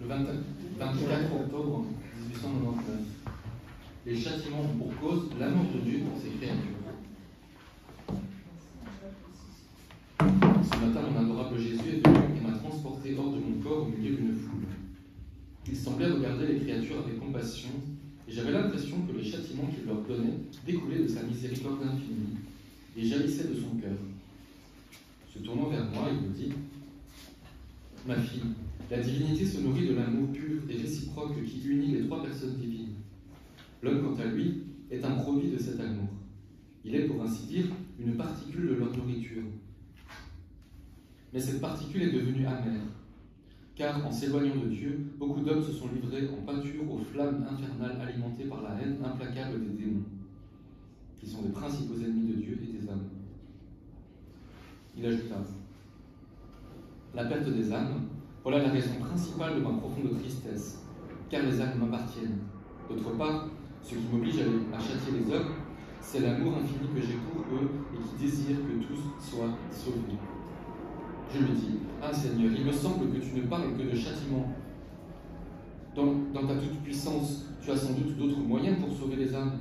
le 24 octobre 1899. Les châtiments ont pour cause l'amour de Dieu pour ses créatures. Ce matin, mon adorable Jésus est venu et m'a transporté hors de mon corps au milieu d'une foule. Il semblait regarder les créatures avec compassion, et j'avais l'impression que les châtiments qu'il leur donnait découlaient de sa miséricorde infinie et jaillissaient de son cœur. Se tournant vers moi, il me dit : « Ma fille, la divinité se nourrit de l'amour pur et réciproque qui unit les trois personnes divines. L'homme, quant à lui, est un produit de cet amour. Il est, pour ainsi dire, une particule de leur nourriture. Mais cette particule est devenue amère, car en s'éloignant de Dieu, beaucoup d'hommes se sont livrés en pâture aux flammes infernales alimentées par la haine implacable des démons, qui sont les principaux ennemis de Dieu et des hommes. » Il ajouta : « La perte des âmes, voilà la raison principale de ma profonde tristesse, car les âmes m'appartiennent. D'autre part, ce qui m'oblige à châtier les hommes, c'est l'amour infini que j'ai pour eux et qui désire que tous soient sauvés. » Je lui dis : « Ah Seigneur, il me semble que tu ne parles que de châtiment. Dans ta toute-puissance, tu as sans doute d'autres moyens pour sauver les âmes.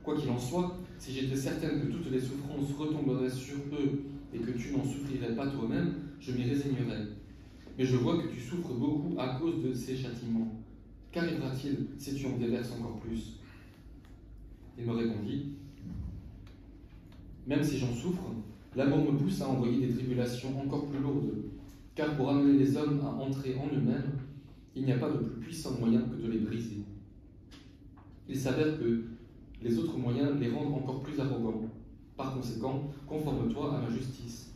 Quoi qu'il en soit, si j'étais certaine que toutes les souffrances retomberaient sur eux et que tu n'en souffrirais pas toi-même, je m'y résignerais. Mais je vois que tu souffres beaucoup à cause de ces châtiments. Qu'arrivera-t-il si tu en déverses encore plus ?» Il me répondit : « Même si j'en souffre, l'amour me pousse à envoyer des tribulations encore plus lourdes, car pour amener les hommes à entrer en eux-mêmes, il n'y a pas de plus puissant moyen que de les briser. Il s'avère que les autres moyens les rendent encore plus arrogants. Par conséquent, conforme-toi à ma justice.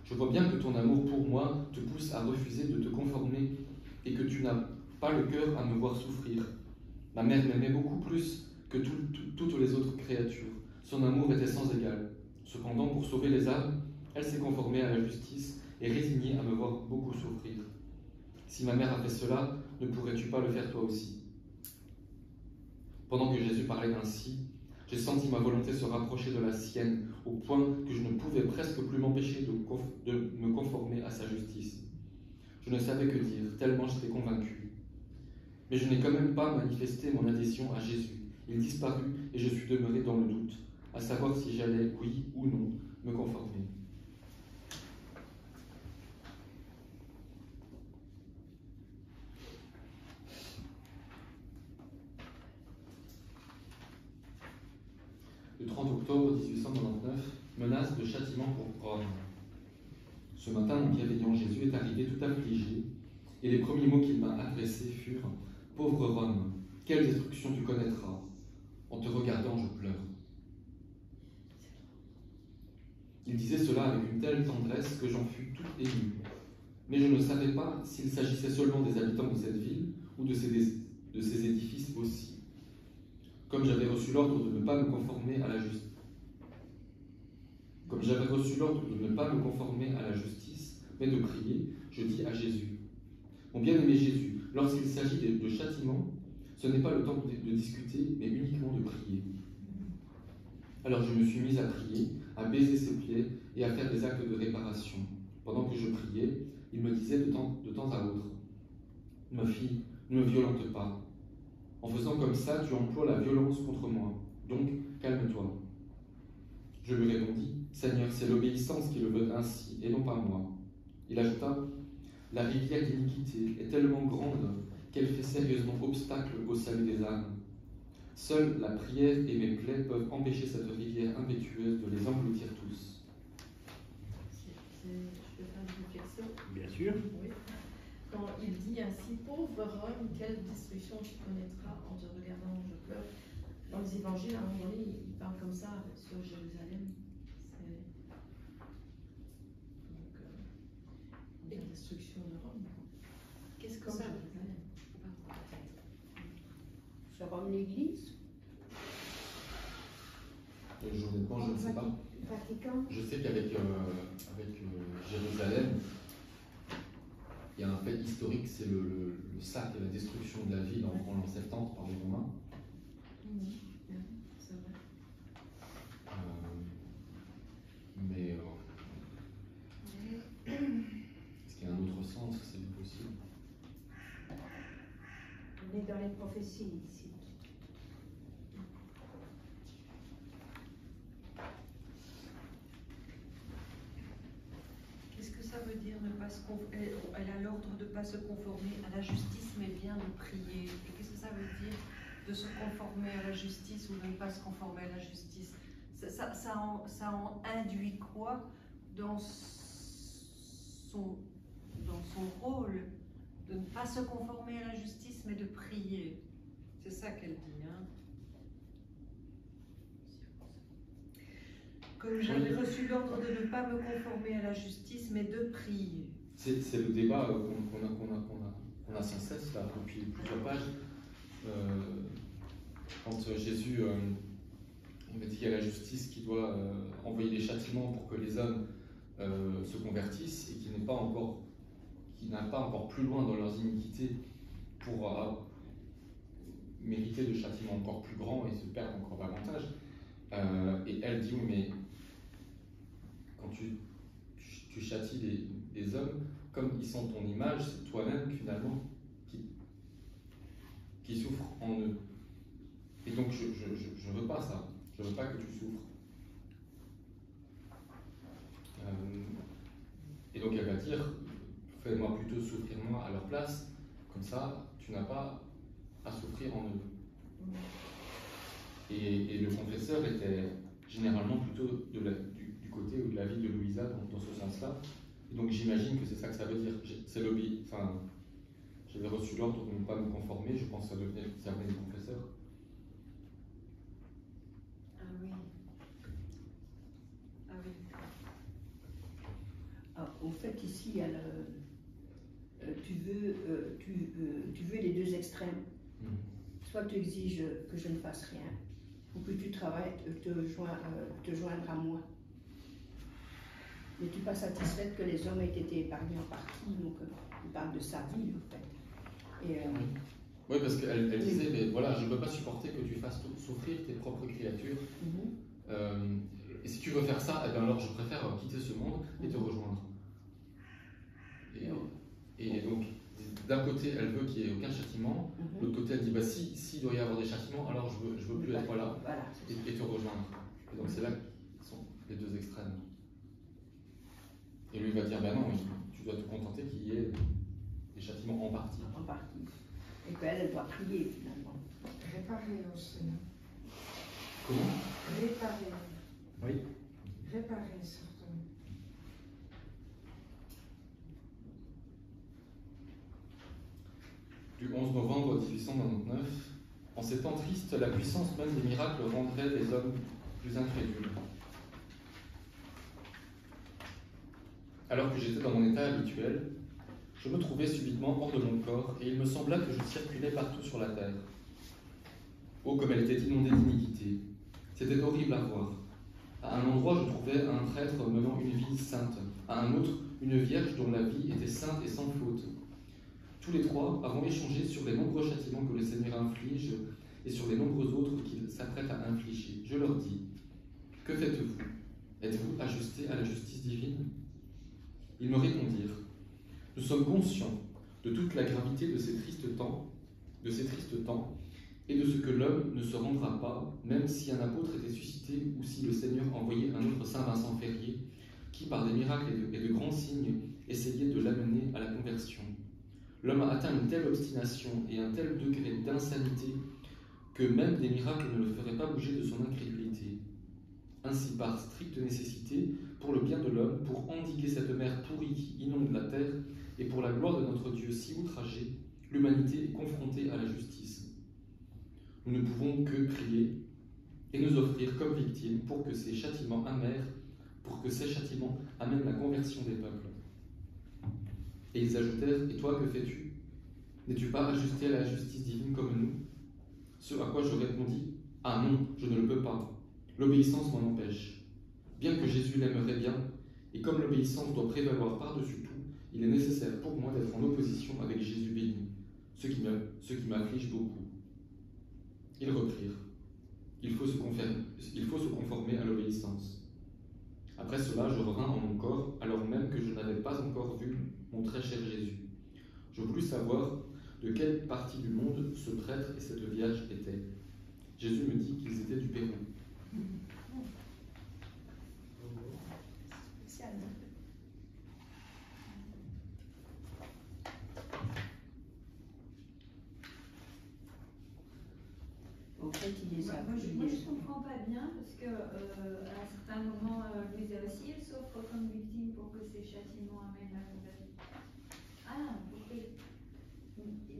Je vois bien que ton amour pour moi te pousse à refuser de te conformer et que tu n'as pas le cœur à me voir souffrir. Ma mère m'aimait beaucoup plus que toutes les autres créatures. Son amour était sans égal. Cependant, pour sauver les âmes, elle s'est conformée à la justice et résignée à me voir beaucoup souffrir. Si ma mère a fait cela, ne pourrais-tu pas le faire toi aussi ? » Pendant que Jésus parlait ainsi, j'ai senti ma volonté se rapprocher de la sienne, au point que je ne pouvais presque plus m'empêcher de me conformer à sa justice. Je ne savais que dire, tellement j'étais convaincu. Mais je n'ai quand même pas manifesté mon adhésion à Jésus. Il disparut et je suis demeuré dans le doute, à savoir si j'allais, oui ou non, me conformer. Le 30 octobre 1899, menace de châtiment pour Rome. Ce matin, mon bienveillant Jésus est arrivé tout affligé, et les premiers mots qu'il m'a adressés furent : « Pauvre Rome, quelle destruction tu connaîtras. En te regardant, je pleure. » Il disait cela avec une telle tendresse que j'en fus tout ému. Mais je ne savais pas s'il s'agissait seulement des habitants de cette ville ou de ces édifices aussi. Comme j'avais reçu l'ordre de ne pas me conformer à la justice. Mais de prier, je dis à Jésus : « Mon bien-aimé Jésus, lorsqu'il s'agit de châtiment, ce n'est pas le temps de discuter, mais uniquement de prier. » Alors je me suis mis à prier, à baiser ses pieds et à faire des actes de réparation. Pendant que je priais, il me disait de temps à autre : « Ma fille, ne me violente pas. En faisant comme ça, tu emploies la violence contre moi. Donc, calme-toi. » Je lui répondis : « Seigneur, c'est l'obéissance qui le veut ainsi, et non pas moi. » Il ajouta : « La rivière d'iniquité est tellement grande qu'elle fait sérieusement obstacle au salut des âmes. Seule la prière et mes plaies peuvent empêcher cette rivière impétueuse de les engloutir tous. » Je peux faire une réflexion ? Bien sûr. Oui. Quand il dit ainsi, pauvre Rome, quelle destruction tu connaîtras en te regardant, je pleure. Dans les évangiles, à un moment donné, il parle comme ça sur Jérusalem. Donc, la destruction de Rome. Qu'est-ce que Comme ça Jérusalem. Sur Rome, l'Église? Honnêtement, je ne sais pas. Vatican? Je sais qu'avec Jérusalem, il y a un fait historique, c'est le sac et la destruction de la ville en l'an 70 par les Romains. C'est vrai. Mais est-ce qu'il y a un autre sens? C'est possible. On est dans les prophéties ici. Qu'est-ce que ça veut dire ne pas se conformer? Elle a l'ordre de ne pas se conformer à la justice, mais bien de prier. Et qu'est-ce que ça veut dire de se conformer à la justice ou de ne pas se conformer à la justice? Ça en induit quoi dans son rôle de ne pas se conformer à la justice, mais de prier? C'est ça qu'elle dit. Hein? Comme j'avais reçu l'ordre de ne pas me conformer à la justice, mais de prier. C'est le débat qu'on a sans cesse là, depuis plusieurs pages. Quand Jésus il dit qu'il y a la justice qui doit envoyer des châtiments pour que les hommes se convertissent et qui n'a pas encore plus loin dans leurs iniquités pour mériter de châtiments encore plus grands et se perdre encore davantage. Et elle dit oui, mais quand tu châties les hommes, comme ils sont ton image, c'est toi-même finalement qui souffre en eux. Et donc je ne veux pas ça, je ne veux pas que tu souffres. Et donc elle va dire, fais-moi plutôt souffrir moi à leur place, comme ça tu n'as pas à souffrir en eux. Et le confesseur était généralement plutôt du côté ou de la vie de Louisa dans ce sens-là. Et donc j'imagine que c'est ça que ça veut dire. C'est j'avais reçu l'ordre de ne pas me conformer, je pense que ça venait du confesseur. Ah oui. Ah oui. Ah, au fait, ici, il y a tu veux les deux extrêmes. Soit tu exiges que je ne fasse rien, ou que tu travailles, te joindre à moi. Mais tu n'es pas satisfaite que les hommes aient été épargnés en partie, donc il parle de sa vie, en fait. Oui, parce qu'elle disait, mais voilà, je ne peux pas supporter que tu fasses souffrir tes propres créatures. Et si tu veux faire ça, eh bien alors je préfère quitter ce monde et te rejoindre. Et donc, d'un côté, elle veut qu'il n'y ait aucun châtiment, de l'autre côté, elle dit, bah, s'il doit y avoir des châtiments, alors je veux plus être là et te rejoindre. Et donc c'est là que sont les deux extrêmes. Et lui va dire, ben non, tu dois te contenter qu'il y ait des châtiments en partie. En partie. Et qu'elle doit prier finalement. Réparer aussi. Comment? Réparer. Oui. Réparer surtout. Du 11 novembre 1899, en ces temps tristes, la puissance même des miracles rendrait les hommes plus incrédules. Alors que j'étais dans mon état habituel, je me trouvais subitement hors de mon corps et il me sembla que je circulais partout sur la terre. Oh, comme elle était inondée d'iniquité! C'était horrible à voir. À un endroit, je trouvais un prêtre menant une vie sainte, à un autre, une vierge dont la vie était sainte et sans faute. Tous les trois avons échangé sur les nombreux châtiments que le Seigneur inflige et sur les nombreux autres qu'il s'apprête à infliger. Je leur dis, que faites-vous? Êtes-vous ajustés à la justice divine? Ils me répondirent, nous sommes conscients de toute la gravité de ces tristes temps, et de ce que l'homme ne se rendra pas, même si un apôtre était suscité ou si le Seigneur envoyait un autre Saint Vincent Ferrier, qui par des miracles et de grands signes essayait de l'amener à la conversion. L'homme a atteint une telle obstination et un tel degré d'insanité que même des miracles ne le feraient pas bouger de son incrédulité. Ainsi, par stricte nécessité, pour le bien de l'homme, pour endiguer cette mer pourrie qui inonde la terre, et pour la gloire de notre Dieu si outragé, l'humanité est confrontée à la justice. Nous ne pouvons que prier et nous offrir comme victimes pour que ces châtiments amènent la conversion des peuples. Et ils ajoutèrent, et toi, que fais-tu? N'es-tu pas ajusté à la justice divine comme nous? Ce à quoi je répondis, ah non, je ne le peux pas. L'obéissance m'en empêche. Bien que Jésus l'aimerait bien, et comme l'obéissance doit prévaloir par-dessus tout, il est nécessaire pour moi d'être en opposition avec Jésus béni, ce qui m'afflige beaucoup. Ils reprirent. Il faut se conformer à l'obéissance. Après cela, je revins en mon corps, alors même que je n'avais pas encore vu mon très cher Jésus. Je voulus savoir de quelle partie du monde ce prêtre et cette vierge étaient. Jésus me dit qu'ils étaient du Pérou. Spécial. En fait, il les a Moi, je ne comprends pas bien parce que à un certain moment, Louisa aussi, elle s'offre comme victime pour que ces châtiments amènent la conversion. Ah, ok.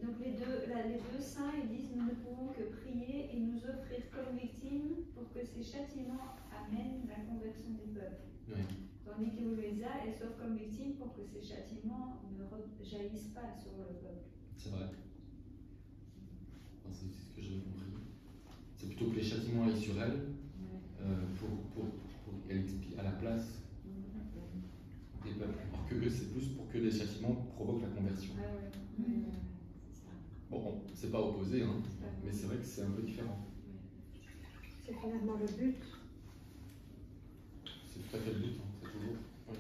Donc les deux saints, ils disent nous ne pouvons que prier et nous offrir comme victime pour que ces châtiments amènent la conversion des peuples. Oui. Tandis que Louisa, elle s'offre comme victime pour que ces châtiments ne jaillissent pas sur le peuple. C'est vrai. Enfin, c'est ce que j'avais compris. C'est plutôt que les châtiments aillent sur elle, pour qu'elle expie à la place des peuples. Alors que eux, c'est plus pour que les châtiments provoquent la conversion. Bon, c'est pas opposé, hein, mais c'est vrai que c'est un peu différent. C'est finalement le but. C'est tout à fait le but, hein, c'est toujours. Oui.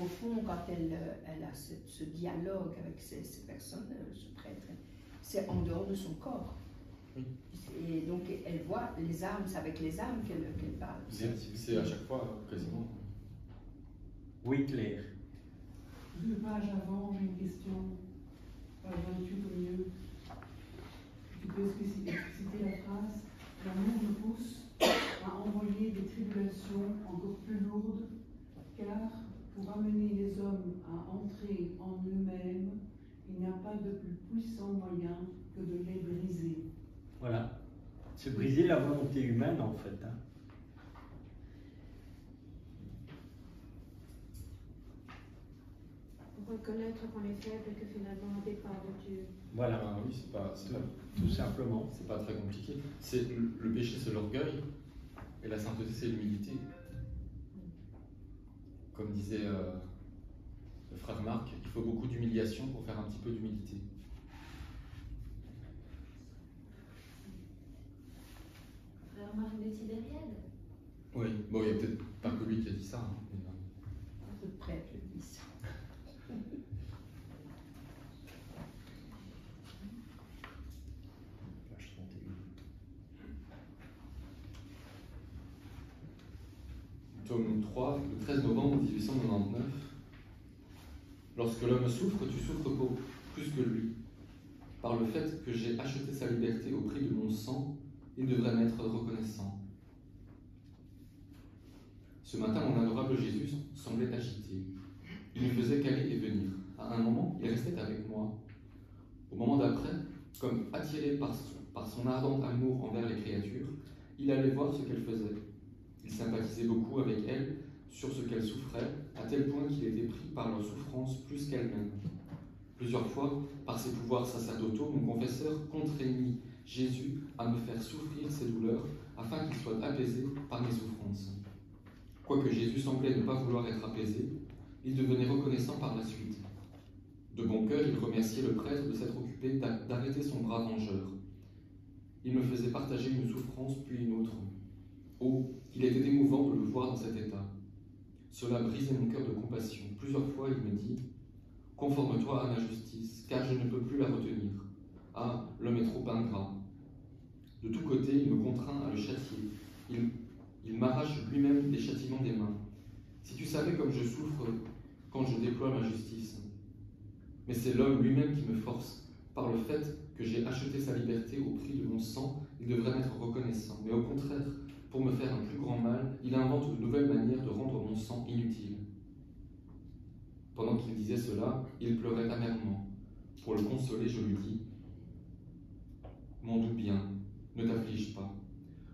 Au fond, quand elle a ce dialogue avec ces personnes, ce prêtre, c'est en dehors de son corps. Oui. Et donc, elle voit les âmes, c'est avec les âmes qu'elle parle. C'est à chaque fois, quasiment. Oui, Claire. 2 pages avant, j'ai une question. Page 28 au milieu. Tu peux citer la phrase. L'amour me pousse à envoyer des tribulations encore plus lourdes, car pour amener les hommes à entrer en eux-mêmes, il n'y a pas de plus puissant moyen que de les briser. Voilà. C'est briser la volonté humaine, en fait. Hein. Pour reconnaître qu'on est faible et que finalement on dépend de Dieu. Voilà. Ah, oui, c'est pas Tout simplement. c'est pas très compliqué. C'est le péché, c'est l'orgueil, et la sainteté, c'est l'humilité. Comme disait le frère Marc, il faut beaucoup d'humiliation pour faire un petit peu d'humilité. Frère Marc de Tibériade. Oui, bon, il n'y a peut-être pas que lui qui a dit ça. Hein, mais, Ce prêtre le dit ça. Page 31. Tome 3, le 13 novembre 1899. Lorsque l'homme souffre, tu souffres plus que lui. Par le fait que j'ai acheté sa liberté au prix de mon sang, il devrait m'être reconnaissant. Ce matin, mon adorable Jésus semblait agité. Il ne faisait qu'aller et venir. À un moment, il restait avec moi. Au moment d'après, comme attiré par son ardent amour envers les créatures, il allait voir ce qu'elles faisaient. Il sympathisait beaucoup avec elles sur ce qu'elles souffraient, à tel point qu'il était pris par leur souffrance plus qu'elles-mêmes. Plusieurs fois, par ses pouvoirs sacerdotaux, mon confesseur contraignit Jésus à me faire souffrir ses douleurs, afin qu'il soit apaisé par mes souffrances. Quoique Jésus semblait ne pas vouloir être apaisé, il devenait reconnaissant par la suite. De bon cœur, il remerciait le prêtre de s'être occupé d'arrêter son bras vengeur. Il me faisait partager une souffrance puis une autre. Oh, qu'il était émouvant de le voir dans cet état. Cela brisait mon cœur de compassion. Plusieurs fois, il me dit « Conforme-toi à ma justice, car je ne peux plus la retenir. Ah, l'homme est trop ingrat. » De tous côtés, il me contraint à le châtier. Il m'arrache lui-même des châtiments des mains. Si tu savais comme je souffre quand je déploie ma justice. Mais c'est l'homme lui-même qui me force. Par le fait que j'ai acheté sa liberté au prix de mon sang, il devrait m'être reconnaissant. Mais au contraire, pour me faire un plus grand mal, il invente de nouvelles manières de rendre mon sang inutile. Pendant qu'il disait cela, il pleurait amèrement. Pour le consoler, je lui dis « Mon doux bien, ne t'afflige pas.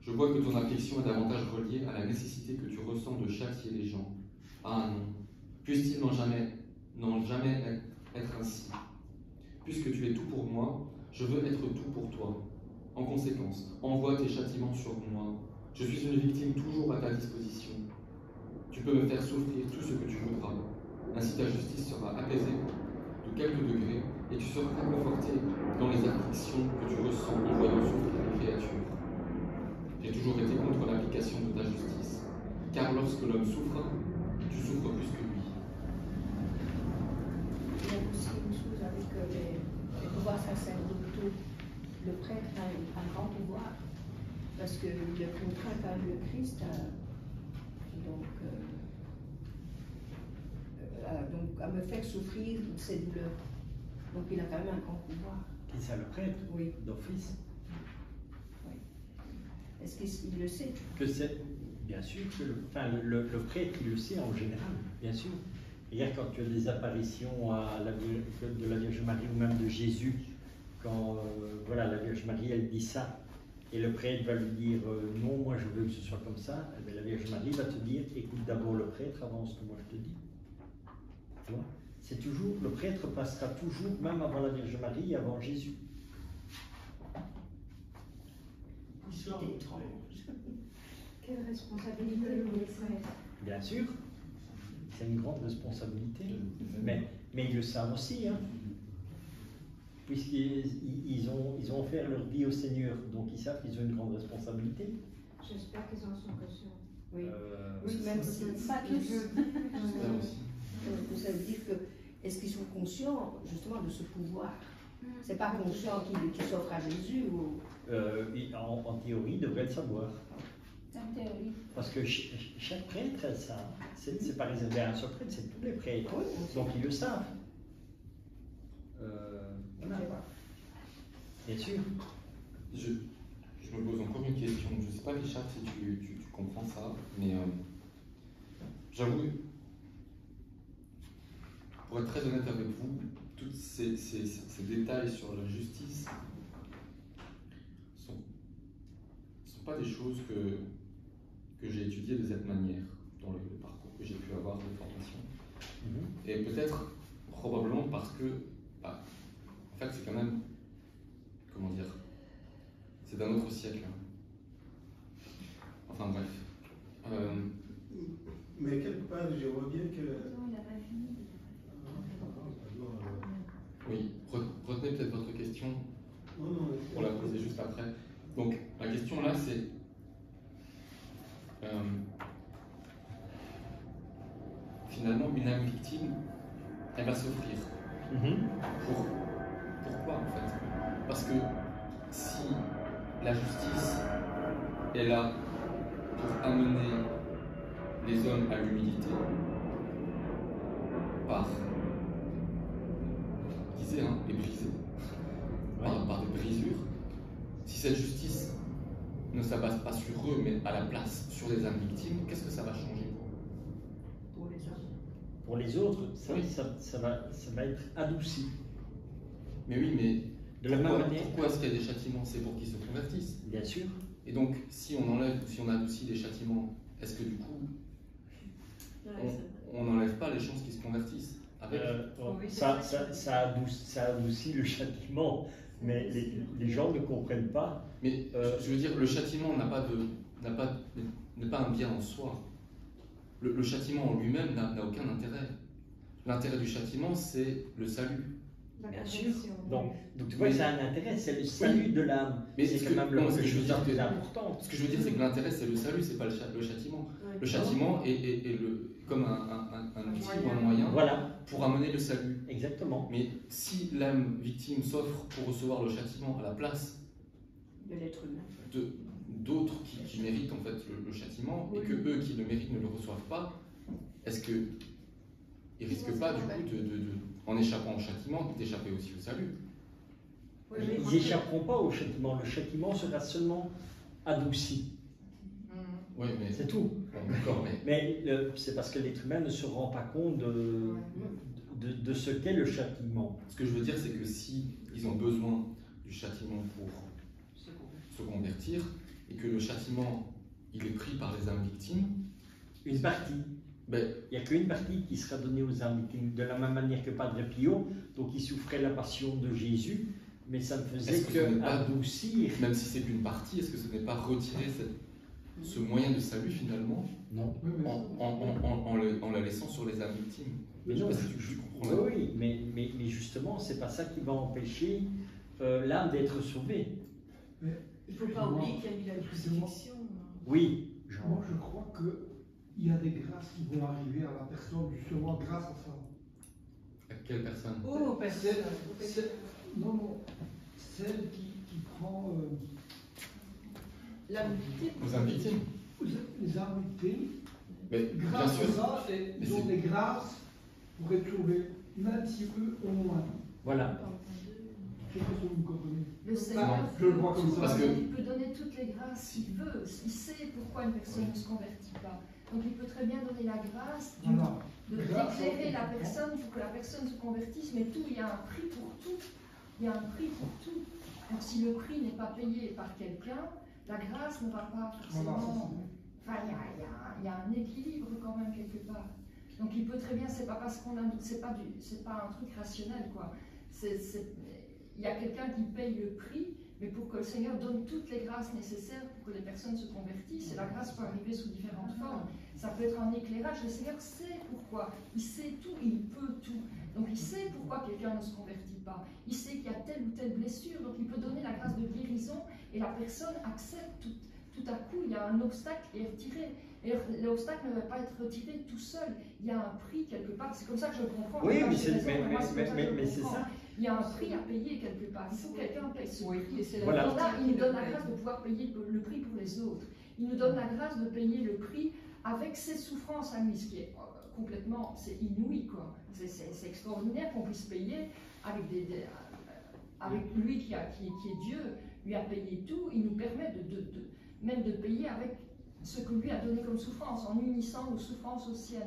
Je vois que ton affliction est davantage reliée à la nécessité que tu ressens de châtier les gens. Ah non, puisse-t-il n'en jamais être ainsi. Puisque tu es tout pour moi, je veux être tout pour toi. En conséquence, envoie tes châtiments sur moi. Je suis une victime toujours à ta disposition. Tu peux me faire souffrir tout ce que tu voudras. Ainsi ta justice sera apaisée de quelques degrés et tu seras réconforté dans les afflictions que tu ressens en voyant souffrir les créatures. J'ai toujours été contre l'application de ta justice, car lorsque l'homme souffre, tu souffres plus que lui. Il y a aussi une sacerdotaux, le prêtre a un grand pouvoir, parce qu'il contraint quand même le Christ à me faire souffrir ces douleurs. Donc il a quand même un grand pouvoir. Qui ça, le prêtre? Oui. D'office. Oui. Est-ce qu'il le sait? Que c'est, bien sûr, que le prêtre, il le sait en général, bien sûr. Hier, quand tu as des apparitions de la Vierge Marie ou même de Jésus, quand voilà, la Vierge Marie, elle dit ça, et le prêtre va lui dire non, moi je veux que ce soit comme ça, eh bien, la Vierge Marie va te dire écoute d'abord le prêtre avant ce que moi je te dis. Tu vois? C'est toujours, le prêtre passera toujours, même avant la Vierge Marie, avant Jésus. C'est étrange. Quelle responsabilité pour les prêtres. Bien sûr, c'est une grande responsabilité, mais ils le savent aussi, hein, puisqu'ils ont offert leur vie au Seigneur, donc ils savent qu'ils ont une grande responsabilité. J'espère qu'ils en sont conscients. Oui. Même si pas tous. Ça veut dire que, est-ce qu'ils sont conscients justement de ce pouvoir? C'est pas conscient qu'ils s'offrent à Jésus ou... En théorie, ils devraient le savoir. En théorie. Parce que chaque prêtre a ça. C'est pas réservé à un seul prêtre, c'est tous les prêtres. Oui, donc ils le savent. Voilà. Bien sûr. Je me pose encore une question. Je ne sais pas, Richard, si tu comprends ça, mais j'avoue, pour être très honnête avec vous, tous ces détails sur la justice sont pas des choses que j'ai étudiées de cette manière dans le parcours que j'ai pu avoir de formation. Et peut-être, probablement parce que, en fait, c'est quand même, comment dire, c'est d'un autre siècle. Enfin bref. Mais quelque part, je vois bien que... Non, il n'a pas fini. Oui, retenez peut-être votre question pour la poser juste après. Donc, la question là, c'est finalement, une âme victime, elle va s'offrir. Pourquoi en fait? Parce que si la justice est là pour amener les hommes à l'humilité, par les briser, par des brisures, si cette justice ne s'abat pas sur eux, mais à la place sur les âmes victimes, qu'est-ce que ça va changer Pour les autres. Pour les autres, ça va être adouci. Mais oui, mais de la même manière. Pourquoi est-ce qu'il y a des châtiments? C'est pour qu'ils se convertissent. Bien sûr. Et donc, si on adoucit les châtiments, est-ce que du coup, on n'enlève pas les chances qu'ils se convertissent avec... ça adoucit le châtiment, mais les gens ne comprennent pas. Mais je veux dire, le châtiment n'est pas un bien en soi. Le châtiment en lui-même n'a aucun intérêt. L'intérêt du châtiment, c'est le salut. Bien sûr. Donc tu vois, ça a un intérêt, c'est le salut de l'âme. Mais c'est quand même le chose plus important. Ce que je veux dire, c'est que l'intérêt, c'est le salut, c'est pas le châtiment. Le châtiment est comme un outil ou un moyen pour amener le salut. Exactement. Mais si l'âme victime s'offre pour recevoir le châtiment à la place de l'être humain, d'autres qui méritent en fait le châtiment, et que eux qui le méritent ne le reçoivent pas, est-ce qu'ils risquent pas du coup en échappant au châtiment, d'échapper aussi au salut? Ils n'échapperont pas au châtiment. Le châtiment sera seulement adouci. Oui, mais c'est tout. D'accord, mais c'est parce que l'être humain ne se rend pas compte de ce qu'est le châtiment. Ce que je veux dire, c'est que si ils ont besoin du châtiment pour se convertir, et que le châtiment il est pris par les âmes victimes, une partie. Il n'y a qu'une partie qui sera donnée aux âmes victimes, de la même manière que Padre Pio, donc il souffrait la passion de Jésus, mais ça ne faisait qu'adoucir. Même si c'est qu'une partie, est-ce que ce n'est pas retirer ce moyen de salut finalement? Non. En la laissant sur les âmes victimes? Mais non, oui, mais justement, c'est pas ça qui va empêcher l'âme d'être sauvée. Il ne faut pas oublier qu'il y a eu la crucifixion. Oui. Moi, je crois qu'il y a des grâces qui vont arriver à la personne, justement, grâce à ça. À quelle personne? Oh, personne. Non, non, celle qui prend L'invité. Vous invitez. les invités, Mais bien grâce sûr. à ça, ils ont des grâces pour être sauvés, même si eux au moins. Voilà. Je sais pas si vous me comprenez. Le Seigneur je le vois comme ça. Parce que- il peut donner toutes les grâces qu'il veut. Il sait pourquoi une personne ne se convertit pas. Donc il peut très bien donner la grâce Voilà. d'éclairer la personne pour que la personne se convertisse, mais tout, il y a un prix pour tout. Il y a un prix pour tout. Donc si le prix n'est pas payé par quelqu'un, la grâce ne va pas forcément... Enfin, il y a un équilibre quand même quelque part. Donc il peut très bien, c'est pas parce qu'on a... C'est pas un truc rationnel, quoi. Il y a quelqu'un qui paye le prix, mais pour que le Seigneur donne toutes les grâces nécessaires pour que les personnes se convertissent, et la grâce peut arriver sous différentes formes. Ça peut être un éclairage, le Seigneur sait pourquoi, il sait tout, il peut tout. Donc il sait pourquoi quelqu'un ne se convertit pas, il sait qu'il y a telle ou telle blessure, donc il peut donner la grâce de guérison, et la personne accepte tout à coup, il y a un obstacle qui est retiré. Et l'obstacle ne va pas être retiré tout seul, il y a un prix quelque part, c'est comme ça que je le comprends. Oui, Moi, mais j'ai raison, moi, comme ça que je le c'est comprends. ça. Il y a un prix à payer quelque part. Il faut que quelqu'un paye ce prix. Et c'est la Voilà. Donc là, il nous donne la grâce de pouvoir payer le prix pour les autres. Il nous donne la grâce de payer le prix avec ses souffrances à lui, ce qui est complètement, c'est inouï, quoi. C'est extraordinaire qu'on puisse payer avec avec lui qui est Dieu, lui a payé tout. Il nous permet même de payer avec ce que lui a donné comme souffrance, en unissant nos souffrances aux siennes.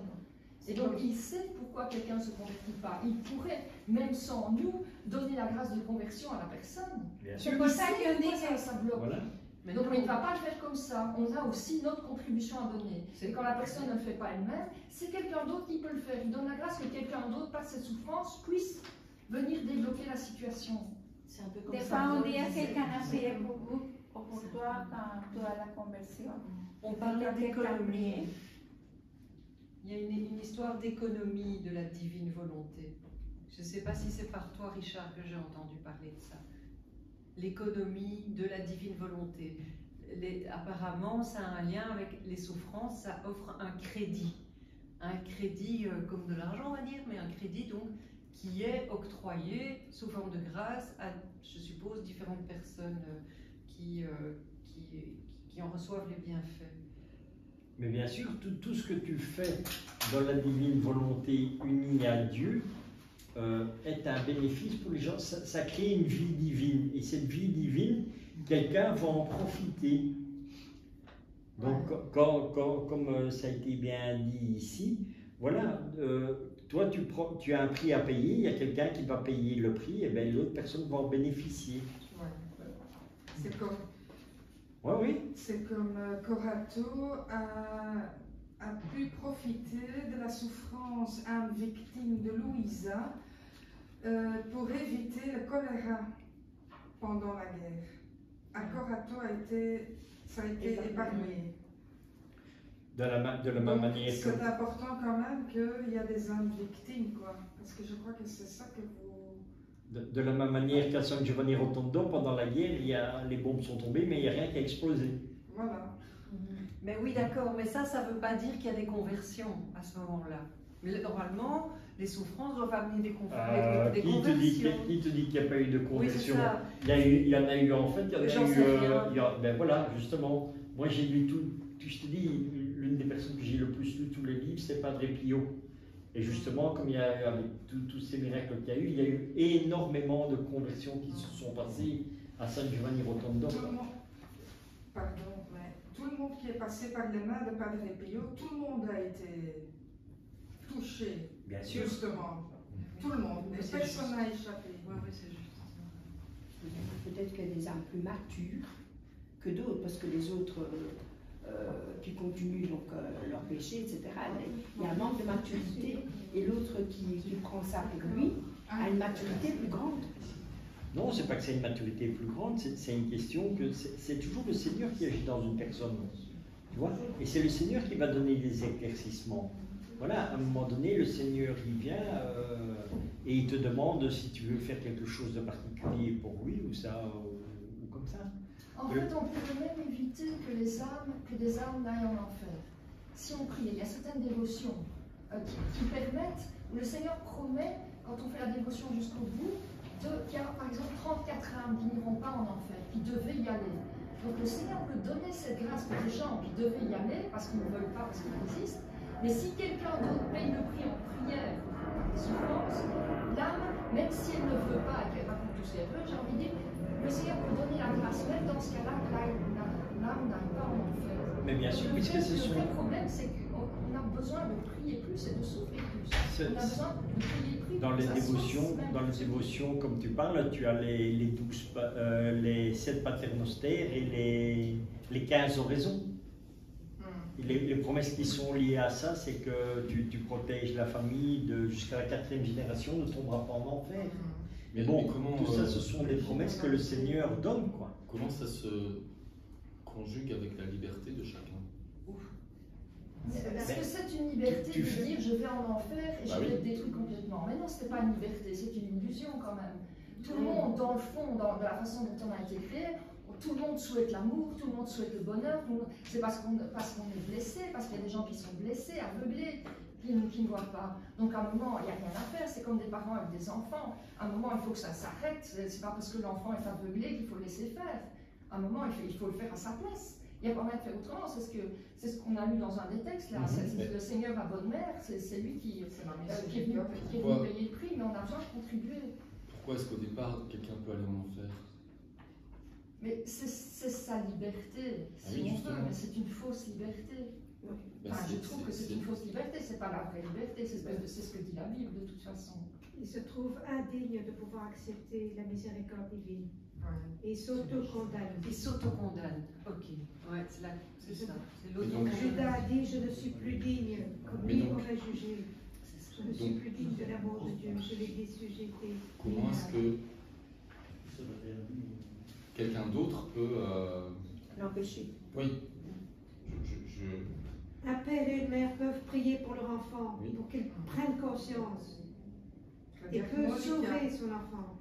Et donc il sait pourquoi quelqu'un ne se convertit pas. Il pourrait, même sans nous, donner la grâce de conversion à la personne. Bien C'est sûr. pour Il ça sait qu'on pourquoi dit que ça bloque. Voilà. Donc il ne va pas le faire comme ça. On a aussi notre contribution à donner. Et quand la personne ne le fait pas elle-même, c'est quelqu'un d'autre qui peut le faire. Il donne la grâce que quelqu'un d'autre, par cette souffrance, puisse venir débloquer la situation. C'est un peu comme des ça. fois on Paul dit à disait. quelqu'un a prié pour vous ou pour toi quand tu as la conversion. On parle d'économie. Il y a une histoire d'économie de la divine volonté. Je ne sais pas si c'est par toi, Richard, que j'ai entendu parler de ça. L'économie de la divine volonté. Apparemment, ça a un lien avec les souffrances, ça offre un crédit. Un crédit comme de l'argent, on va dire, mais un crédit donc qui est octroyé sous forme de grâce à, je suppose, différentes personnes qui en reçoivent les bienfaits. Mais bien sûr, tout ce que tu fais dans la divine volonté unie à Dieu est un bénéfice pour les gens. Ça crée une vie divine. Et cette vie divine, quelqu'un va en profiter. Donc, comme ça a été bien dit ici, voilà, toi tu as un prix à payer, il y a quelqu'un qui va payer le prix, et bien l'autre personne va en bénéficier. Ouais. C'est comme, Oui. c'est comme Corato a pu profiter de la souffrance victime de Louisa pour éviter le choléra pendant la guerre. À Corato ça a été épargné. De la même manière que... C'est important quand même qu'il y a des âmes victimes, quoi. Parce que je crois que c'est ça que vous... De la même manière qu'à San Giovanni Rotondo, pendant la guerre, les bombes sont tombées, mais il n'y a rien qui a explosé. Voilà. Mais oui, d'accord, mais ça ne veut pas dire qu'il y a des conversions à ce moment-là. Mais normalement, les souffrances doivent amener des conversions. Qui te dit qu'il n'y a pas eu de conversion? Oui, c'est ça. Il y en a eu en fait, J'en sais rien. Ben voilà, justement, moi j'ai lu tout, je te dis, l'une des personnes que j'ai le plus lu tous les livres, c'est Padre Pio. Et justement, comme il y a avec tous ces miracles qu'il y a eu énormément de conversions qui se sont passées à San Giovanni Rotondo. Pardon, mais tout le monde qui est passé par les mains de Padre Pio, tout le monde a été touché. Bien sûr. Justement. Tout le monde. Personne n'a échappé. Oui, c'est juste. Peut-être qu'il y a des âmes plus matures que d'autres, parce que les autres qui continuent donc, leur péché, etc., il y a un manque de maturité, et l'autre qui prend ça pour lui a une maturité plus grande. Non, c'est pas que c'est une maturité plus grande, c'est une question que c'est toujours le Seigneur qui agit dans une personne. Tu vois? Et c'est le Seigneur qui va donner des éclaircissements. Voilà, à un moment donné, le Seigneur il vient et il te demande si tu veux faire quelque chose de particulier pour lui ou ça, ou comme ça. En fait, on pourrait même éviter que des âmes n'aillent en enfer. Si on prie, il y a certaines dévotions qui permettent, où le Seigneur promet, quand on fait la dévotion jusqu'au bout, qu'il y a par exemple qui devaient y aller. Donc le Seigneur peut donner cette grâce pour des gens qui devaient y aller parce qu'ils ne veulent pas, parce qu'ils résistent. Mais si quelqu'un d'autre paye le prix en prière pour des souffrances, l'âme, même si elle ne veut pas et qu'elle raconte tout ce qu'elle veut, j'ai envie de dire, le Seigneur peut donner la grâce, même dans ce cas-là, l'âme n'arrive pas à en enfer. Mais bien sûr, puisque ce sont... Le vrai problème, c'est qu'on a besoin de prier plus et de souffrir plus. On a besoin de prier plus. Dans les dévotions, comme tu parles, tu as les 7 paternostères et les 15 oraisons. Les promesses qui sont liées à ça, c'est que tu protèges la famille jusqu'à la 4e génération, ne tombera pas en enfer. Mais bon, comment, tout ça, ce sont des promesses que le Seigneur donne, quoi. Comment ça se conjugue avec la liberté de chacun? Parce que c'est une liberté de dire je vais en enfer et je vais être détruit complètement. Mais non, ce n'est pas une liberté, c'est une illusion quand même. Tout le monde, dans le fond, dans la façon dont on a été créé, tout le monde souhaite l'amour, tout le monde souhaite le bonheur. C'est parce qu'on est blessé, parce qu'il y a des gens qui sont blessés, aveuglés, qui ne voient pas. Donc à un moment, il n'y a rien à faire. C'est comme des parents avec des enfants. À un moment, il faut que ça s'arrête. C'est pas parce que l'enfant est aveuglé qu'il faut le laisser faire. À un moment, il faut le faire à sa place. Il n'y a pas moyen de faire autrement, c'est ce qu'on a lu dans un des textes là. Le Seigneur à bonne mère, c'est lui qui est venu payer le prix, mais on a besoin de contribuer. Pourquoi est-ce qu'au départ, quelqu'un peut aller en enfer? Mais c'est sa liberté, si on veut, mais c'est une fausse liberté. Enfin, je trouve que c'est une fausse liberté, c'est pas la vraie liberté, c'est ce que dit la Bible de toute façon. Il se trouve indigne de pouvoir accepter la miséricorde divine. Et il s'auto-condamne. Il s'auto-condamne, ok. Ouais, c'est ça. Judas a dit, je ne suis plus digne, comme lui aurait jugé. Je ne suis plus digne de l'amour de Dieu, je l'ai désujété. Comment est-ce que quelqu'un d'autre peut... l'empêcher? Oui. Un père et une mère peuvent prier pour leur enfant, pour qu'ils prennent conscience et peuvent sauver son enfant.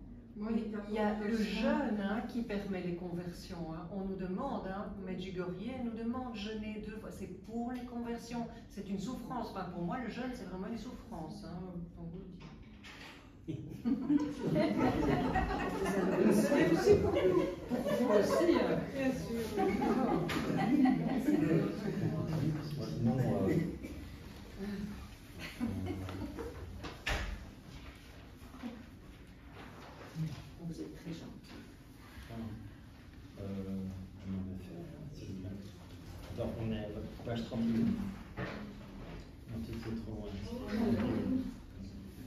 Il y a le jeûne qui permet les conversions. On nous demande, Medjugorje nous demande jeûner 2 fois. C'est pour les conversions. C'est une souffrance. Enfin, pour moi, le jeûne, c'est vraiment une souffrance. Pour vous le dire. C'est aussi pour nous. Pour vous aussi, bien sûr. Vous êtes très gentil. Attends, on est à la page 31. Non, c'est trop loin.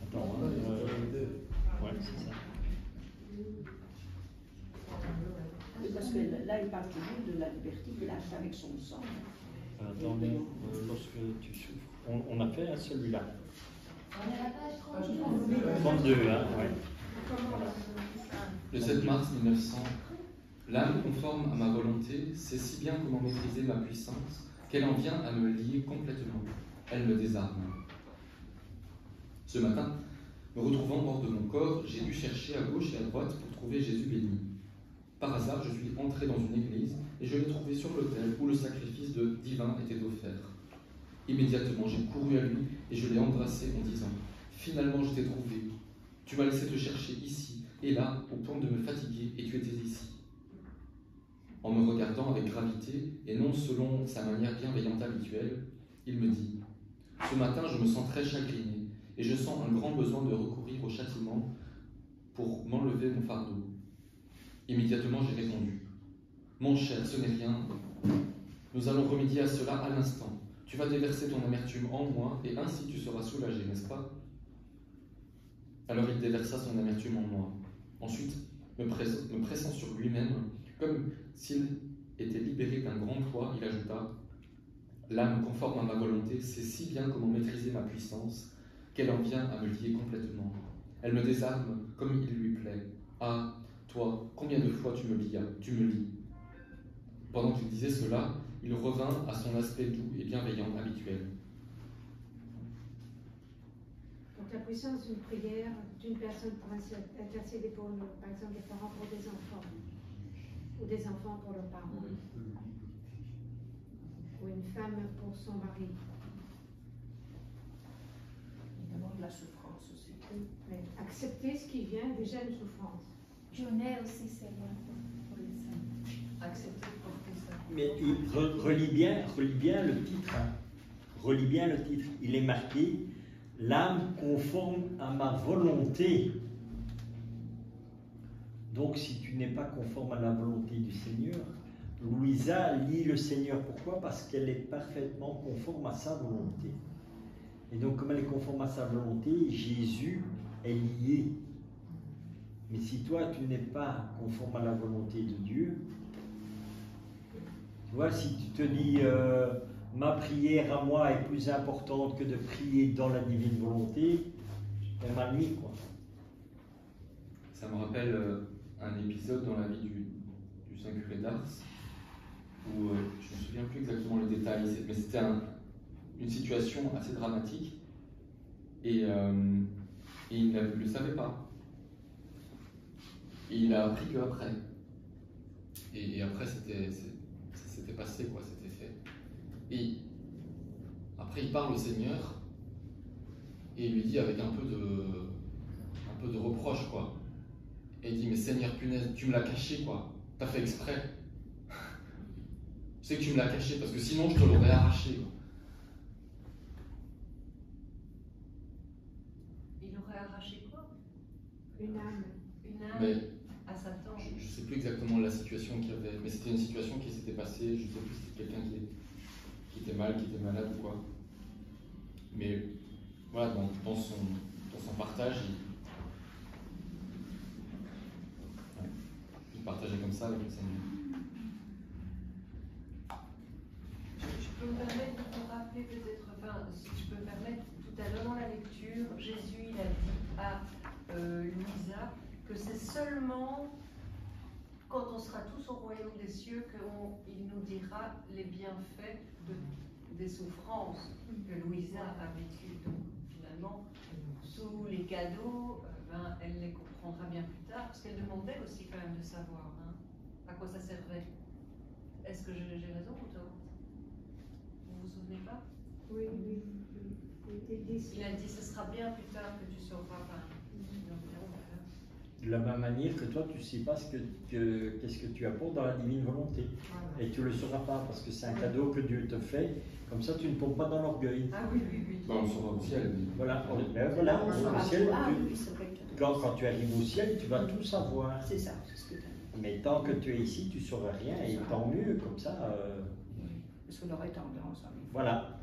Attends, ouais, c'est ça. Oui, parce que là, il parle toujours de la liberté qu'il a fait avec son sang. Attends, mais lorsque tu souffres, on a fait celui-là. On est à la page 32, ouais. Le 7 mars 1900, l'âme conforme à ma volonté sait si bien comment maîtriser ma puissance qu'elle en vient à me lier complètement. Elle me désarme. Ce matin, me retrouvant hors de mon corps, j'ai dû chercher à gauche et à droite pour trouver Jésus béni. Par hasard, je suis entré dans une église et je l'ai trouvé sur l'autel où le sacrifice divin était offert. Immédiatement, j'ai couru à lui et je l'ai embrassé en disant « Finalement, je t'ai trouvé. Tu m'as laissé te chercher ici et là, au point de me fatiguer, et tu étais ici. » En me regardant avec gravité et non selon sa manière bienveillante habituelle, il me dit « Ce matin, je me sens très chagriné et je sens un grand besoin de recourir au châtiment pour m'enlever mon fardeau. » Immédiatement, j'ai répondu « Mon cher, ce n'est rien. Nous allons remédier à cela à l'instant. Tu vas déverser ton amertume en moi et ainsi tu seras soulagé, n'est-ce pas ?» Alors il déversa son amertume en moi. Ensuite, me pressant sur lui-même, comme s'il était libéré d'un grand poids, il ajouta « L'âme conforme à ma volonté sait si bien comment maîtriser ma puissance qu'elle en vient à me lier complètement. Elle me désarme comme il lui plaît. Ah, toi, combien de fois tu me lis. Pendant qu'il disait cela, il revint à son aspect doux et bienveillant habituel. Donc la puissance d'une prière d'une personne pour intercéder pour nous, par exemple des parents pour des enfants, ou des enfants pour leurs parents, ou une femme pour son mari. Évidemment de la souffrance aussi. Mais accepter ce qui vient, déjà une souffrance. Journée aussi, c'est bon pour les hommes. Accepter de porter ça. Mais relis bien le titre. Hein. Relis bien le titre. Il est marqué « L'âme conforme à ma volonté ». Donc, si tu n'es pas conforme à la volonté du Seigneur, Louisa lie le Seigneur. Pourquoi? Parce qu'elle est parfaitement conforme à sa volonté. Et donc, comme elle est conforme à sa volonté, Jésus est lié. Mais si toi, tu n'es pas conforme à la volonté de Dieu, tu vois, si tu te dis ma prière à moi est plus importante que de prier dans la divine volonté, t'es mal mis, quoi. Ça me rappelle un épisode dans la vie du Saint Curé d'Ars, où je ne me souviens plus exactement le détail, mais c'était une situation assez dramatique, et il ne le savait pas. Et il a appris qu'après. Et après, c'était passé, quoi, c'était fait. Et après, il parle au Seigneur, et il lui dit avec un peu de reproche, quoi. Et il dit, mais Seigneur, punaise, tu me l'as caché, quoi. T'as fait exprès. Je sais que tu me l'as caché, parce que sinon, je te l'aurais arraché, quoi. Il aurait arraché quoi? Une âme. Une âme Mais à Satan. je ne sais plus exactement la situation qu'il y avait, mais c'était une situation qui s'était passée, je ne sais plus si c'était quelqu'un qui était mal, qui était malade ou quoi. Mais voilà, dans son partage, il partageait comme ça avec le Seigneur. Je peux me permettre de te rappeler peut-être, enfin, si je peux me permettre, tout à l'heure dans la lecture, Jésus il a dit à Louisa que c'est seulement quand on sera tous au royaume des cieux qu'il nous dira les bienfaits des souffrances que Louisa a vécues. Donc finalement, sous les cadeaux, elle les comprendra bien plus tard, parce qu'elle demandait aussi quand même de savoir à quoi ça servait. Est-ce que j'ai raison ou tort? Vous vous souvenez pas? Oui. Il a dit ce sera bien plus tard que tu sauras. De la même manière que toi, tu ne sais pas qu'est-ce que tu apportes dans la divine volonté. Et tu ne le sauras pas, parce que c'est un cadeau que Dieu te fait. Comme ça, tu ne tombes pas dans l'orgueil. Ah oui. Ben, on sera au ciel. Voilà, au ciel, quand tu arrives au ciel, tu vas tout savoir. C'est ça, c'est ce que tu as. Mais tant que tu es ici, tu ne sauras rien, et tant mieux, comme ça. Parce qu'on aurait tendance à. Voilà.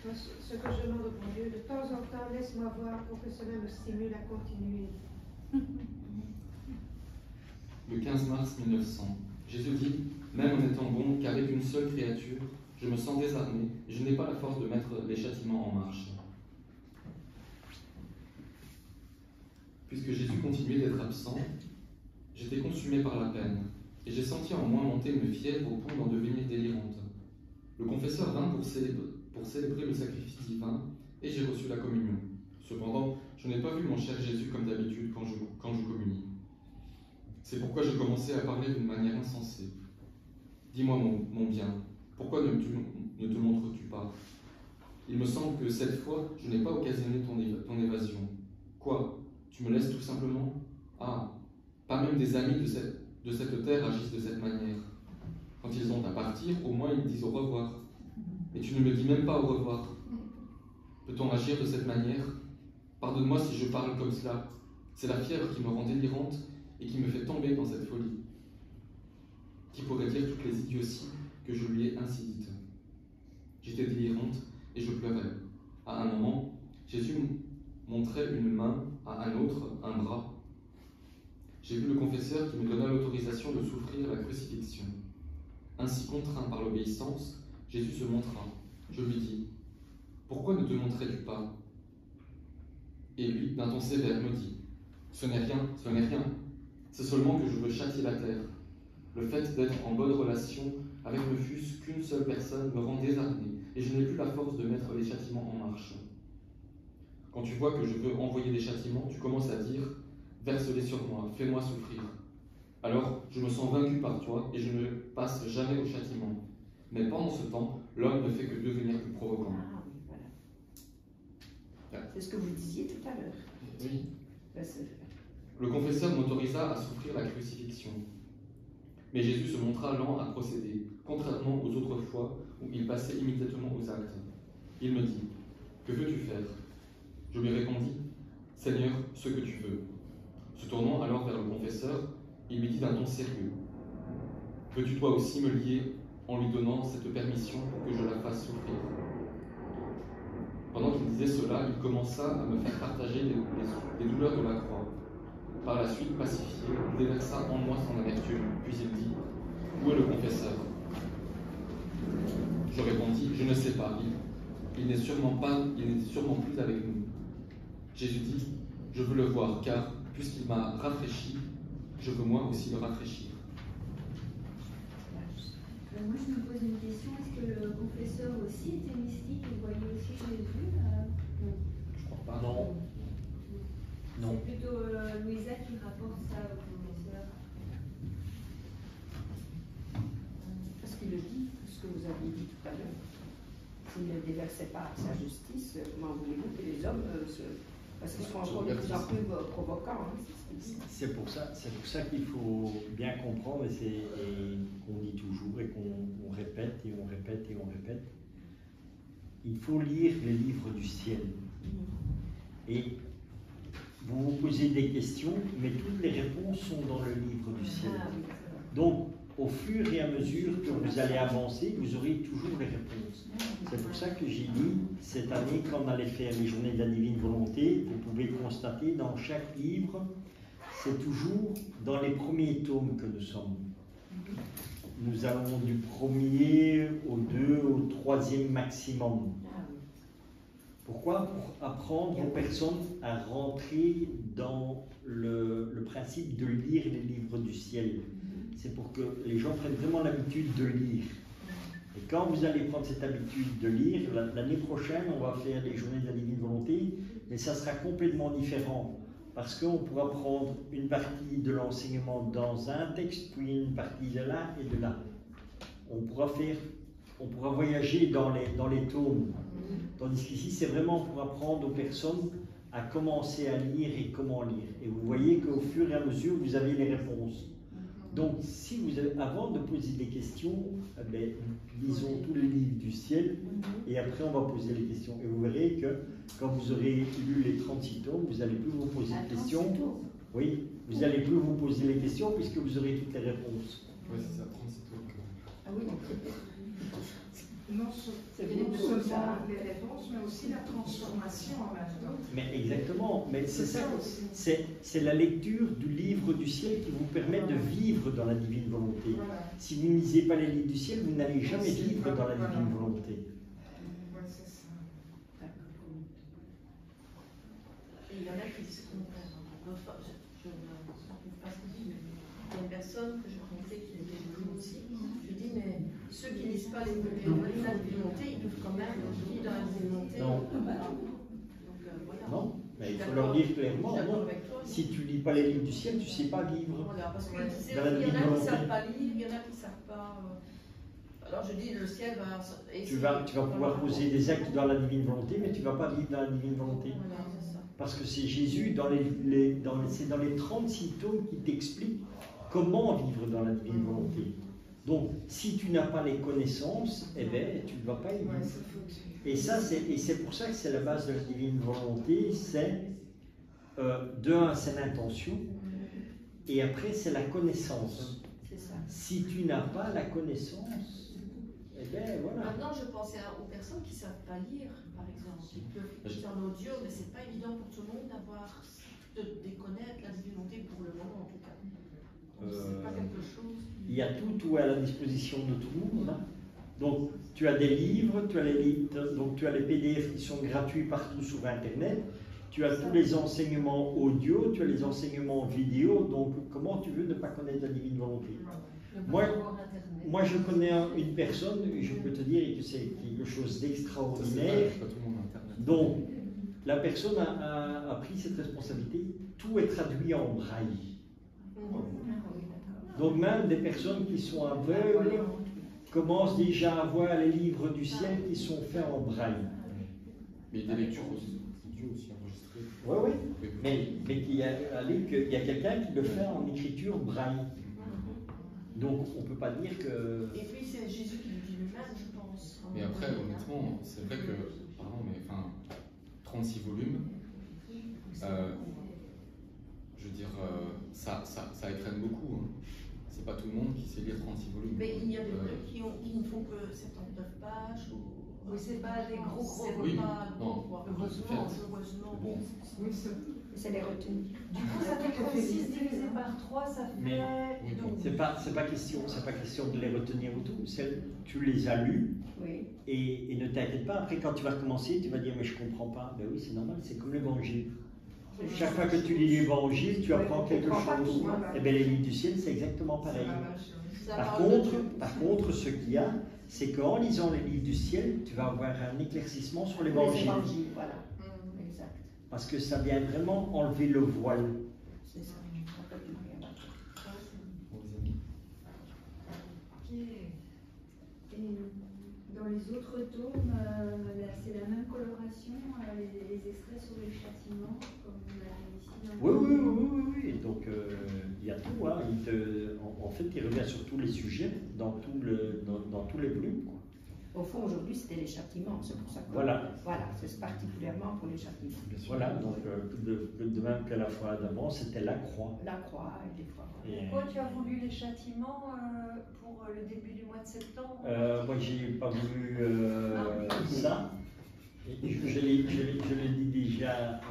Moi, ce que je demande au bon Dieu, de temps en temps, laisse-moi voir pour que cela me stimule à continuer. Le 15 mars 1900, Jésus dit, même en étant bon qu'avec une seule créature, je me sens désarmé et je n'ai pas la force de mettre les châtiments en marche. Puisque Jésus continuait d'être absent, j'étais consumé par la peine et j'ai senti en moi monter une fièvre au point d'en devenir délirante. Le confesseur vint pour célébrer le sacrifice divin et j'ai reçu la communion. Cependant, je n'ai pas vu mon cher Jésus comme d'habitude quand je communie. C'est pourquoi j'ai commencé à parler d'une manière insensée. Dis-moi, mon bien, pourquoi ne te montres-tu pas? Il me semble que cette fois, je n'ai pas occasionné ton évasion. Quoi? Tu me laisses tout simplement? Ah, pas même des amis de cette terre agissent de cette manière. Quand ils ont à partir, au moins ils disent au revoir. Et tu ne me dis même pas au revoir. Peut-on agir de cette manière? Pardonne-moi si je parle comme cela. C'est la fièvre qui me rend délirante et qui me fait tomber dans cette folie. Qui pourrait dire toutes les idioties que je lui ai ainsi dites? J'étais délirante et je pleurais. À un moment, Jésus montrait une main, à un autre, un bras. J'ai vu le confesseur qui me donna l'autorisation de souffrir la crucifixion. Ainsi contraint par l'obéissance, Jésus se montra. Je lui dis, « Pourquoi ne te montrais-tu pas ?» Et lui, d'un ton sévère, me dit, « Ce n'est rien, ce n'est rien. C'est seulement que je veux châtier la terre. Le fait d'être en bonne relation avec ne fût-ce qu'une seule personne me rend désarmé et je n'ai plus la force de mettre les châtiments en marche. Quand tu vois que je veux envoyer des châtiments, tu commences à dire « Verse-les sur moi, fais-moi souffrir. » Alors, je me sens vaincu par toi et je ne passe jamais au châtiment. Mais pendant ce temps, l'homme ne fait que devenir plus provoquant. Ah oui, voilà. C'est ce que vous disiez tout à l'heure. Oui. Ben, Le confesseur m'autorisa à souffrir la crucifixion. Mais Jésus se montra lent à procéder, contrairement aux autres fois où il passait immédiatement aux actes. Il me dit, « Que veux-tu faire » Je lui répondis, « Seigneur, ce que tu veux. » Se tournant alors vers le confesseur, il lui dit d'un ton sérieux, « Veux-tu toi aussi me lier en lui donnant cette permission pour que je la fasse souffrir ?» Pendant qu'il disait cela, il commença à me faire partager les douleurs de la croix. Par la suite, pacifié, il déversa en moi son amertume, puis il dit, « Où est le confesseur ?» Je répondis, « Je ne sais pas, il n'est sûrement plus avec nous. » Jésus dit, « Je veux le voir, car, puisqu'il m'a rafraîchi, je veux moi aussi le rafraîchir. » Moi, je me pose une question. Est-ce que le confesseur aussi était mystique? Il voyait aussi Jésus? Je crois pas. Non. Non. C'est plutôt Louisa qui rapporte ça au confesseur. Parce qu'il le dit, ce que vous aviez dit tout à l'heure. S'il ne déversait pas sa justice, comment voulez-vous que les hommes parce qu'ils sont encore de plus en plus provocants. Hein, c'est pour ça qu'il faut bien comprendre, et qu'on dit toujours, et qu'on répète, et on répète, et on répète. Il faut lire les livres du ciel. Et vous vous posez des questions, mais toutes les réponses sont dans le livre du ciel. Donc, au fur et à mesure que vous allez avancer, vous aurez toujours les réponses. C'est pour ça que j'ai dit, cette année, quand on allait faire les journées de la divine volonté, vous pouvez constater dans chaque livre, c'est toujours dans les premiers tomes que nous sommes. Nous allons du premier au 2, au 3e maximum. Pourquoi? Pour apprendre aux personnes à rentrer dans le principe de lire les livres du ciel. C'est pour que les gens prennent vraiment l'habitude de lire. Et quand vous allez prendre cette habitude de lire, l'année prochaine, on va faire les journées de la divine volonté, mais ça sera complètement différent. Parce qu'on pourra prendre une partie de l'enseignement dans un texte, puis une partie de là et de là. On pourra voyager dans les tomes. Tandis qu'ici, c'est vraiment pour apprendre aux personnes à commencer à lire et comment lire. Et vous voyez qu'au fur et à mesure, vous avez les réponses. Donc, si vous avez, avant de poser des questions, lisons tous les livres du ciel, et après on va poser les questions. Et vous verrez que quand vous aurez lu les 36 tomes, vous n'allez plus vous poser de questions. Oui, vous n'allez plus vous poser les questions puisque vous aurez toutes les réponses. Oui, c'est ça, 36 tomes. Ah oui, non seulement les réponses, mais aussi la transformation en même temps. Mais exactement, mais c'est ça, c'est la lecture du livre du ciel qui vous permet de vivre dans la divine volonté. Voilà. Si vous ne lisez pas les livres du ciel, vous n'allez jamais vivre dans la divine volonté. Oui, c'est ça. Et il y en a qui disent contraire. Je ne trouve pas ce que je dis. Il y a une personne que je connaissais qui était juive aussi. Je dis, mais ceux qui ne lisent pas les livres de la divinité, ils peuvent quand même vivre dans la divinité. Non. Donc, voilà. Non, mais il faut leur dire clairement, non. Si tu ne lis pas les livres du ciel, tu ne sais pas vivre. Voilà, parce que il y dans en a la divine qui ne volonté. savent pas lire, il y en a qui ne savent pas. Alors je dis, le ciel va. Tu vas pouvoir poser des actes dans la divine volonté, mais tu ne vas pas vivre dans la divine volonté. Voilà, c'est ça. Parce que c'est Jésus, c'est dans les 36 tomes qui t'explique comment vivre dans la divine volonté. Donc, si tu n'as pas les connaissances, eh bien, tu ne vas pas y vivre. Et c'est pour ça que c'est la base de la divine volonté, c'est de un, c'est l'intention, et après, c'est la connaissance. C'est ça. Si tu n'as pas la connaissance, eh bien, voilà. Maintenant, je pensais aux personnes qui ne savent pas lire, par exemple. Ils peuvent écouter en audio, mais ce n'est pas évident pour tout le monde de déconnaître la divine volonté pour le moment, en tout cas. C'est pas quelque chose. Il y a tout est à la disposition de tout le monde. Hein. Donc, tu as des livres, tu as les PDF qui sont gratuits partout sur Internet, tu as tous les enseignements audio, tu as les enseignements vidéo, donc comment tu veux ne pas connaître la divine volonté? Moi, je connais une personne, je peux te dire que c'est quelque chose d'extraordinaire. Donc, la personne a pris cette responsabilité, tout est traduit en braille. Donc même des personnes qui sont aveugles commencent déjà à voir les livres du ciel qui sont faits en braille. Mais des lectures entendu aussi enregistré. Oui, oui. Mais qu'il y a quelqu'un qui le fait en écriture braille. Donc on ne peut pas dire que. Et puis c'est Jésus qui le dit lui-même, je pense. Mais après, honnêtement, c'est vrai que, pardon, mais enfin, 36 volumes, je veux dire, ça étraîne beaucoup. Hein. C'est pas tout le monde qui sait lire 36 volumes. Mais il y a des trucs qui ne font que 79 pages ou. Oui, c'est pas des gros oui, repas. Non, Heureusement. bon. Oui, c'est les retenues. Du coup, ça fait 36 divisé par 3, ça fait. Mais c'est pas question de les retenir ou tout. Tu les as lus. Oui. Et ne t'inquiète pas, après quand tu vas recommencer, tu vas dire mais je comprends pas. Ben oui, c'est normal, c'est comme l'évangile. Chaque fois que tu lis l'évangile, tu apprends quelque chose. Et bien les livres du ciel, c'est exactement pareil. Par contre, ce qu'il y a, c'est qu'en lisant les livres du ciel, tu vas avoir un éclaircissement sur l'évangile. Voilà. Exact. Parce que ça vient vraiment enlever le voile. C'est ça. Et dans les autres tomes, c'est la même coloration, les extraits sur les châtiments, comme vous l'avez ici. Oui. Donc il y a tout. Hein. En fait, il revient sur tous les sujets, dans tous les volumes. Quoi. Au fond, aujourd'hui, c'était les châtiments, c'est pour ça que. Voilà, c'est particulièrement pour les châtiments. Voilà, donc de même que la fois d'avant, c'était la croix. La croix, et des fois. Pourquoi tu as voulu les châtiments pour le début du mois de septembre? Moi, j'ai pas voulu ça. Je l'ai dit déjà.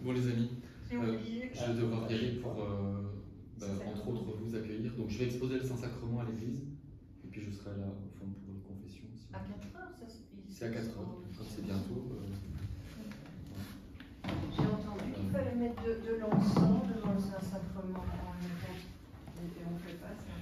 Bon, les amis, je vais devoir y aller pour, entre autres, vous accueillir. Donc, je vais exposer le Saint-Sacrement à l'église, et puis je serai là au fond pour une confession. À 4h, ça se dit. C'est à 4h, c'est bientôt. J'ai entendu qu'il fallait mettre de l'encens devant le Saint-Sacrement en même temps. Et on ne fait pas ça.